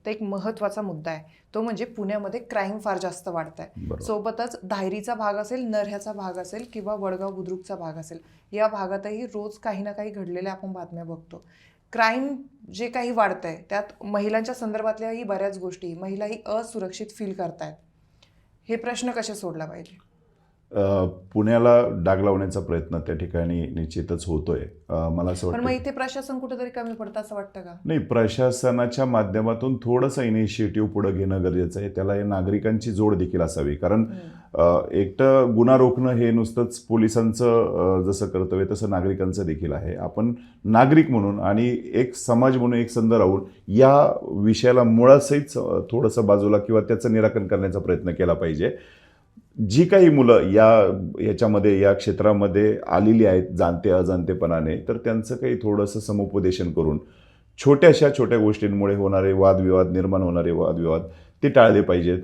तर एक महत्त्वाचा मुद्दा आहे, तो म्हणजे पुण्यामध्ये क्राईम फार जास्त वाढत आहे. सोबतच धायरीचा भाग असेल, नऱ्ह्याचा भाग असेल किंवा वडगाव बुद्रुकचा भाग असेल, या भागातही रोज काही ना काही घडलेल्या आपण बातम्या बघतो. क्राईम जे काही वाढतंय त्यात महिलांच्या संदर्भातल्याही बऱ्याच गोष्टी, महिलाही असुरक्षित फील करतायत. हे प्रश्न कसे सोडला पाहिजे? पुण्याला डाग लावण्याचा प्रयत्न त्या ठिकाणी निश्चितच होतोय. मला असं पण मग वाटतं इथे प्रशासन कुठेतरी कमी पडतं असं वाटतं का? नाही, प्रशासनाच्या माध्यमातून थोडंसं इनिशिएटिव्ह पुढे घेणं गरजेचं आहे. त्याला या नागरिकांची जोड देखील असावी. कारण एकटं गुन्हा रोखणं हे नुसतंच पोलिसांचं जसं कर्तव्य तसं नागरिकांचं देखील आहे. आपण नागरिक म्हणून आणि एक समाज म्हणून एक संध राहून या विषयाला मुळासहित थोडंसं बाजूला किंवा त्याचं निराकरण करण्याचा प्रयत्न केला पाहिजे. जी काही मुलं याच्यामध्ये या क्षेत्रामध्ये आलेली आहेत जाणते अजाणतेपणाने, तर त्यांचं काही थोडंसं समुपदेशन करून छोट्या गोष्टींमुळे होणारे वादविवाद, निर्माण होणारे वादविवाद ते टाळले पाहिजेत.